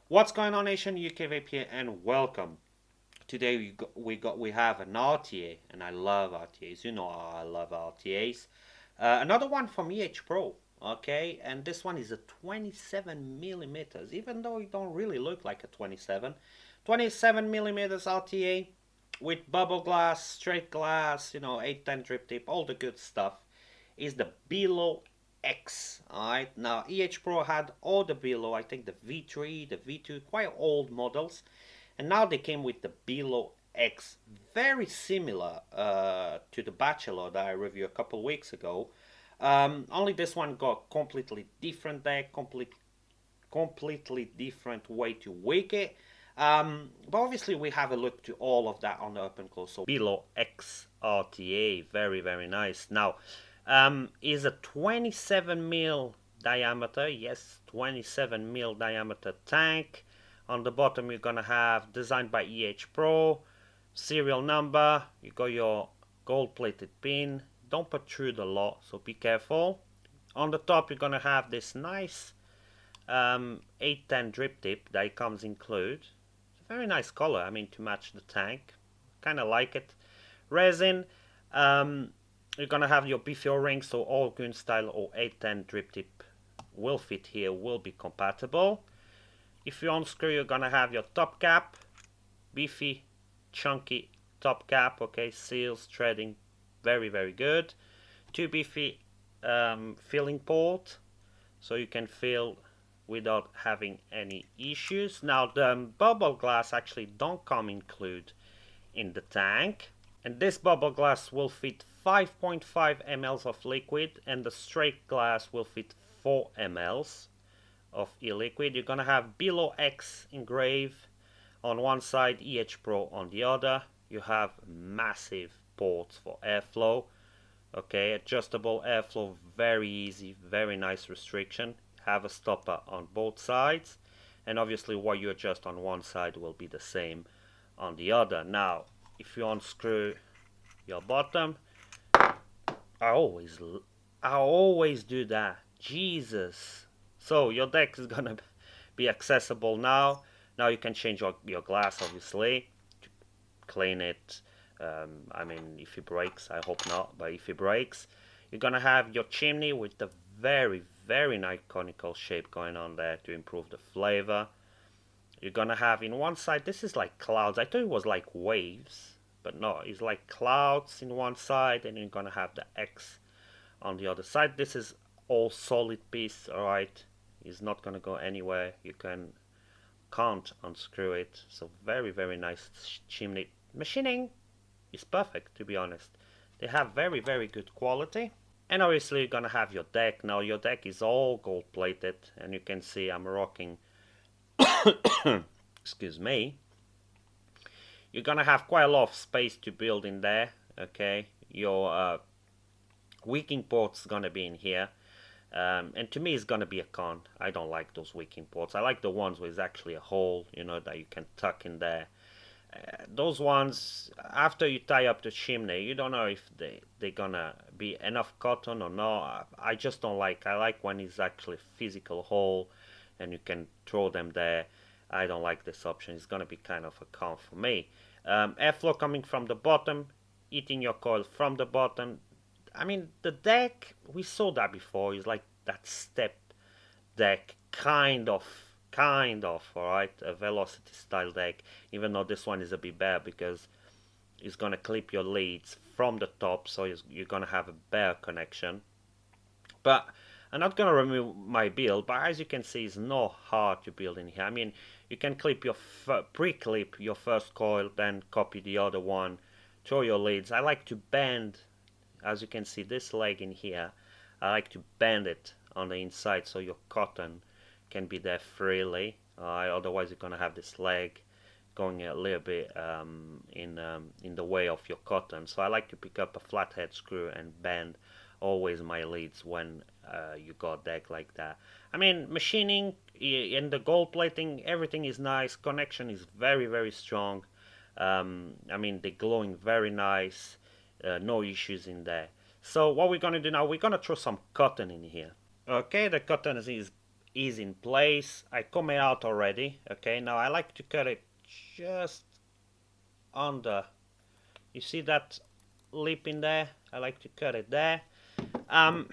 What's going on, nation? UK Vape here, and welcome. Today we have an RTA, and I love RTAs. You know how I love RTAs. Another one from Ehpro, okay, and this one is a 27 millimeters. Even though it don't really look like a 27 millimeters RTA with bubble glass, straight glass, 810 drip tip, all the good stuff. Is the Billow X. Alright, now Ehpro had all the Billow, I think the V3, the V2, quite old models, and now they came with the Billow X, very similar to the Bachelor that I reviewed a couple weeks ago. Only this one got completely different deck, completely different way to wick it. But obviously we have a look to all of that on the up and close. So Billow X Rta, very nice. Now, is a 27 mil diameter, yes, 27 mil diameter tank. On the bottom you're gonna have designed by Ehpro, serial number. You got your gold-plated pin. Don't protrude a lot, so be careful. On the top you're gonna have this nice 810 drip tip that it comes include. It's a very nice color, I mean, to match the tank. Kind of like it. Resin. You're gonna have your beefy O-ring, so all gun style or 810 drip tip will fit here, will be compatible. If you unscrew, you're gonna have your top cap, beefy, chunky top cap. Okay, seals, threading, very good. Two beefy filling port, so you can fill without having any issues. Now the bubble glass actually don't come include in the tank, and this bubble glass will fit 5.5 ml of liquid, and the straight glass will fit 4 ml of e-liquid. You're gonna have Billow X engraved on one side, Ehpro on the other. You have massive ports for airflow. Okay, adjustable airflow, very easy, very nice restriction. Have a stopper on both sides, and obviously what you adjust on one side will be the same on the other. Now, if you unscrew your bottom, I always do that. Jesus. So your deck is gonna be accessible now. Now you can change your glass, obviously, to clean it. I mean, if it breaks, I hope not, but if it breaks, you're gonna have your chimney with the very nice conical shape going on there to improve the flavor. You're gonna have in one side, this is like clouds. I thought it was like waves, but no, it's like clouds in one side, and you're gonna have the X on the other side. This is all solid piece, alright. It's not gonna go anywhere. You can't unscrew it. So very nice chimney. Machining is perfect, to be honest. They have very good quality. And obviously you're gonna have your deck. Now your deck is all gold plated, and you can see I'm rocking excuse me. You're gonna have quite a lot of space to build in there. Okay, your wicking port's gonna be in here. And to me it's gonna be a con. I don't like those wicking ports. I like the ones where it's actually a hole, that you can tuck in there. Those ones, after you tie up the chimney, you don't know if they're gonna be enough cotton or not. I just don't like. I like when it's actually a physical hole and you can throw them there. I don't like this option. It's gonna be kind of a con for me. Airflow coming from the bottom, eating your coil from the bottom. I mean, the deck, we saw that before. It's like that step deck, kind of, alright, a velocity style deck, even though this one is a bit better because it's gonna clip your leads from the top, so you're gonna have a better connection. But I'm not gonna remove my build, but as you can see, it's not hard to build in here. I mean, you can clip your pre-clip your first coil, then copy the other one, throw your leads. I like to bend, as you can see, this leg in here. I like to bend it on the inside so your cotton can be there freely. Otherwise you're gonna have this leg going a little bit in the way of your cotton. So I like to pick up a flathead screw and bend always my leads when you got deck like that. I mean, machining and the gold plating, everything is nice. Connection is very strong. I mean, they're glowing very nice. No issues in there. So what we're gonna do now, we're gonna throw some cotton in here. Okay, the cotton is is in place. I come it out already. Okay, now I like to cut it just under. You see that lip in there? I like to cut it there. Um,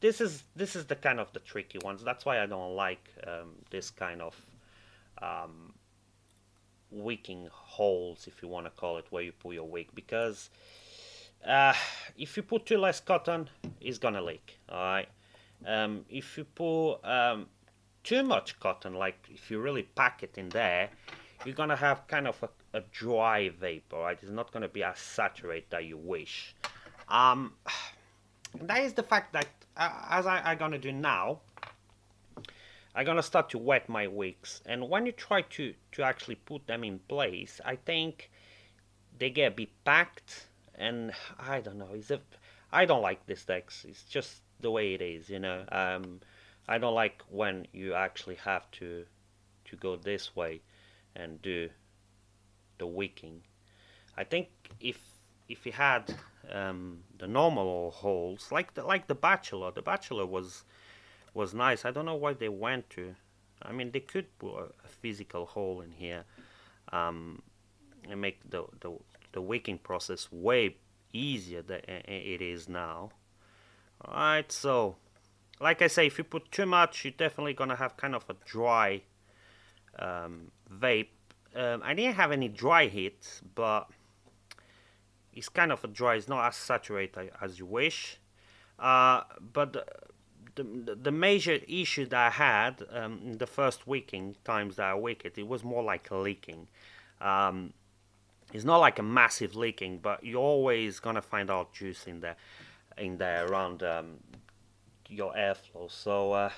this is the kind of the tricky ones. That's why I don't like this kind of wicking holes, if you want to call it, where you put your wick, because uh, if you put too less cotton, it's gonna leak. All right. If you put too much cotton, like if you really pack it in there, you're gonna have kind of a dry vape. All right. It's not gonna be as saturated that you wish. Um, that is the fact that as I'm gonna do now, I'm gonna start to wet my wicks, and when you try to actually put them in place, I think they get a bit packed, and I don't know. I don't like this text. It's just the way it is, you know. I don't like when you actually have to go this way and do the wicking. I think if you had the normal holes, like the Bachelor was nice. I don't know why they went to. I mean, they could put a physical hole in here and make the wicking process way easier than it is now. Alright, so like I say, if you put too much, you're definitely gonna have kind of a dry vape. I didn't have any dry hits, but it's kind of a dry. It's not as saturated as you wish. But the major issue that I had in the first wicking times that I wick it was more like leaking. Um, it's not like a massive leaking, but you're always gonna find out juice in there around your airflow. So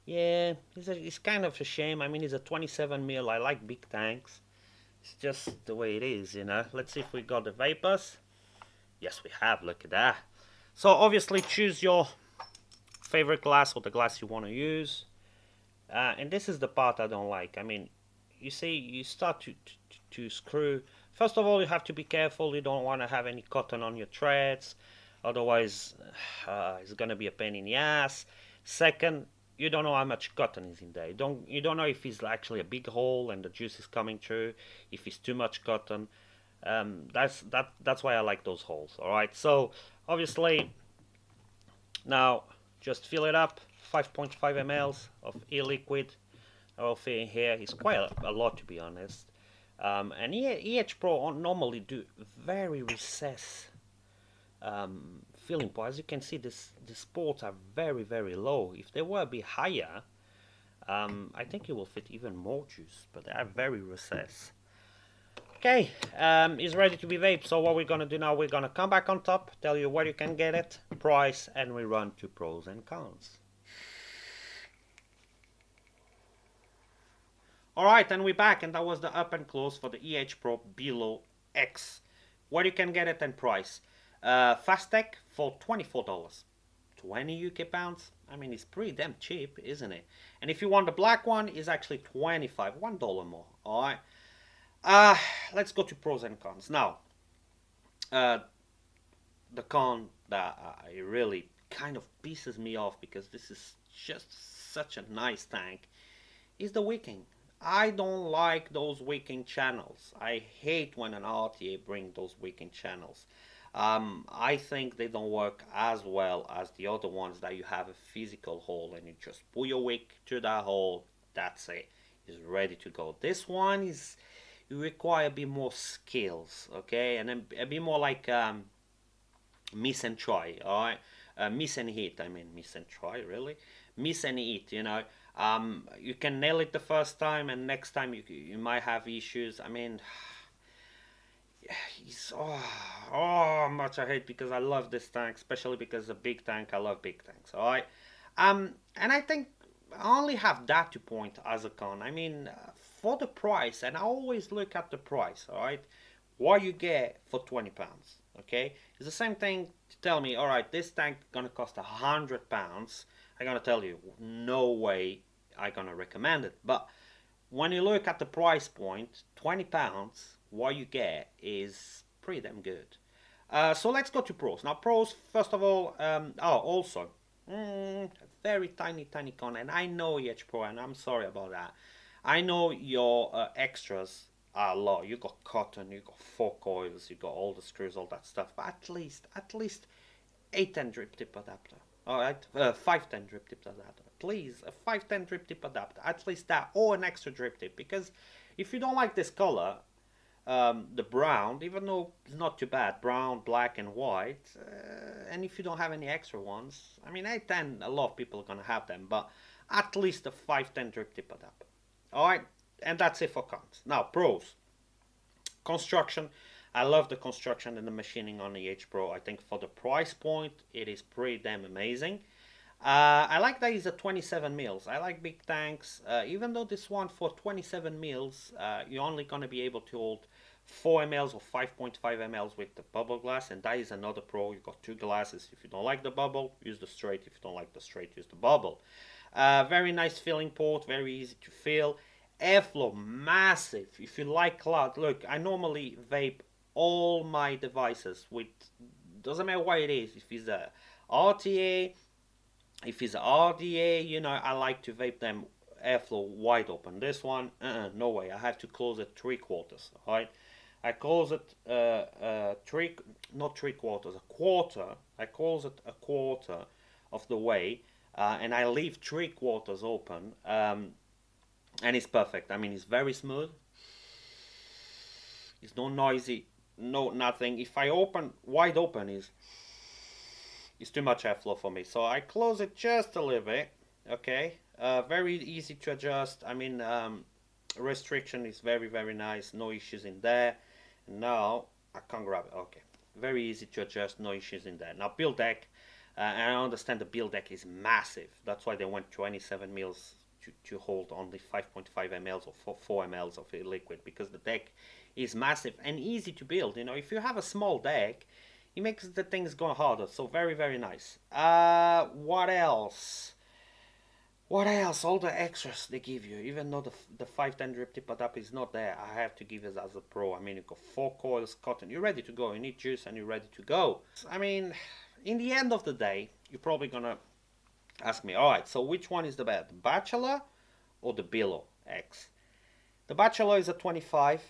yeah, it's kind of a shame. I mean, it's a 27 mil. I like big tanks. It's just the way it is, you know. Let's see if we got the vapors. Yes, we have. Look at that. So obviously choose your favorite glass or the glass you want to use. And this is the part I don't like. I mean, you see, you start to screw. First of all, you have to be careful. You don't want to have any cotton on your threads. Otherwise, it's going to be a pain in the ass. Second, you don't know how much cotton is in there. You don't know if it's actually a big hole and the juice is coming through. If it's too much cotton, that's why I like those holes. All right. So obviously, now just fill it up. 5.5 mLs of e-liquid. I will fit in here. It's quite a lot, to be honest. And Ehpro normally do very recessed filling point. As you can see, the sports are very low. If they were a bit higher, I think it will fit even more juice, but they are very recessed. Okay, it's ready to be vaped. So what we're gonna do now, we're gonna come back on top, tell you where you can get it, price, and we run to pros and cons. Alright, and we're back, and that was the up and close for the Ehpro Billow X. Where you can get it and price. Fast Tech for $24. 20 UK pounds. I mean, it's pretty damn cheap, isn't it? And if you want the black one, it's actually 25, $1 more. Alright. Let's go to pros and cons. Now, the con that really kind of pisses me off, because this is just such a nice tank, is the wicking. I don't like those wicking channels. I hate when an RTA bring those wicking channels. I think they don't work as well as the other ones that you have a physical hole and you just pull your wick through that hole. That's it. It's ready to go. This one is, you require a bit more skills, okay, and then a bit more like miss and try. All right, miss and hit. I mean, miss and try, really. Miss and hit. You know, you can nail it the first time, and next time you might have issues. I mean. He's how much I hate, because I love this tank, especially because it's a big tank. I love big tanks. All right, and I think I only have that to point as a con. I mean, for the price, and I always look at the price. All right, what you get for £20. Okay, it's the same thing to tell me. All right, this tank gonna cost £100. I'm gonna tell you, no way I'm gonna recommend it. But when you look at the price point, £20. What you get is pretty damn good. So let's go to pros. Now, pros, first of all, also, Very tiny con, and I know Ehpro, and I'm sorry about that. I know your extras are a lot. You got cotton, you got four coils, you got all the screws, all that stuff. But at least 810 drip tip adapter. All right, 510 drip tip adapter. Please, a 510 drip tip adapter. At least that, or an extra drip tip. Because if you don't like this color, the brown, even though it's not too bad, brown, black, and white. And if you don't have any extra ones, I mean, 810, a lot of people are gonna have them, but at least a 510 drip tip adapter. All right, and that's it for cons. Now, pros. Construction. I love the construction and the machining on the Ehpro. I think for the price point, it is pretty damn amazing. I like that it's a 27 mils. I like big tanks. Even though this one for 27 mils, you're only going to be able to hold 4 mls or 5.5 mls with the bubble glass, and that is another pro. You've got two glasses. If you don't like the bubble, use the straight. If you don't like the straight, use the bubble. Very nice filling port, very easy to fill. Airflow, massive. If you like cloud, look, I normally vape all my devices with, doesn't matter what it is, if it's a RTA, if it's a RDA, you know, I like to vape them airflow wide open. This one, no way. I have to close it 3/4. All right, I close it not 3/4, a quarter. I close it a quarter of the way, and I leave 3/4 open, and it's perfect. I mean, it's very smooth. It's no noisy, no nothing. If I open wide open, it's too much airflow for me. So I close it just a little bit. Okay, very easy to adjust. I mean, restriction is very nice. No issues in there. Now I can't grab it. Okay, very easy to adjust. No issues in there. Now build deck. And I understand the build deck is massive. That's why they went 27 mils to hold only 5.5 mls or 4 mls of liquid, because the deck is massive and easy to build. You know, if you have a small deck, it makes the things go harder. So very nice. What else? What else? All the extras they give you, even though the 510 drip tip adapter is not there, I have to give it as a pro. I mean, you've got four coils, cotton, you're ready to go. You need juice and you're ready to go. I mean, in the end of the day, you're probably gonna ask me, all right, so which one is the better, the Bachelor or the Billow X? The Bachelor is a 25.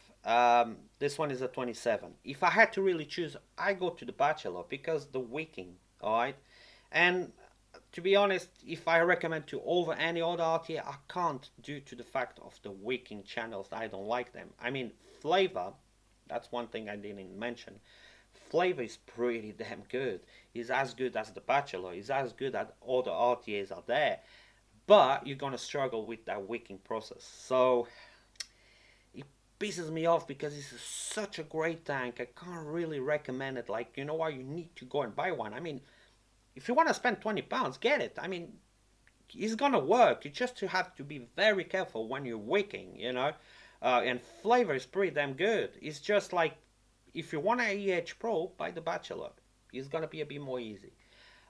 This one is a 27. If I had to really choose, I go to the Bachelor because the Wicking, all right? And to be honest, if I recommend to over any other RTA, I can't, due to the fact of the Wicking channels. I don't like them. I mean, flavor, that's one thing I didn't mention. Flavor is pretty damn good. It's as good as the Bachelor. It's as good as all the RTAs are there. But you're gonna struggle with that wicking process. So it pisses me off because it's such a great tank. I can't really recommend it. Like, you know what, you need to go and buy one. I mean, if you want to spend £20, get it. I mean, it's gonna work. You just have to be very careful when you're wicking, you know. And flavor is pretty damn good. It's just like, if you want an Ehpro, buy the Bachelor. It's gonna be a bit more easy.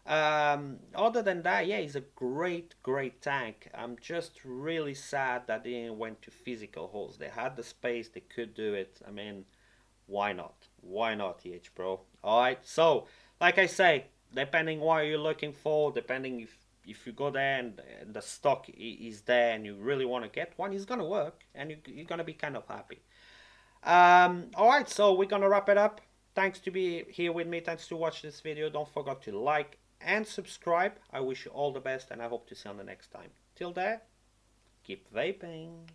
Other than that, yeah, it's a great tank. I'm just really sad that they didn't went to physical holes. They had the space, they could do it. I mean, why not? Why not, Ehpro? All right. So, like I say, depending what you're looking for, depending if you go there and the stock is there and you really want to get one, it's gonna work and you're gonna be kind of happy. All right, so we're gonna wrap it up. Thanks to be here with me. Thanks to watch this video. Don't forget to like and subscribe. I wish you all the best and I hope to see you on the next time. Till there, keep vaping.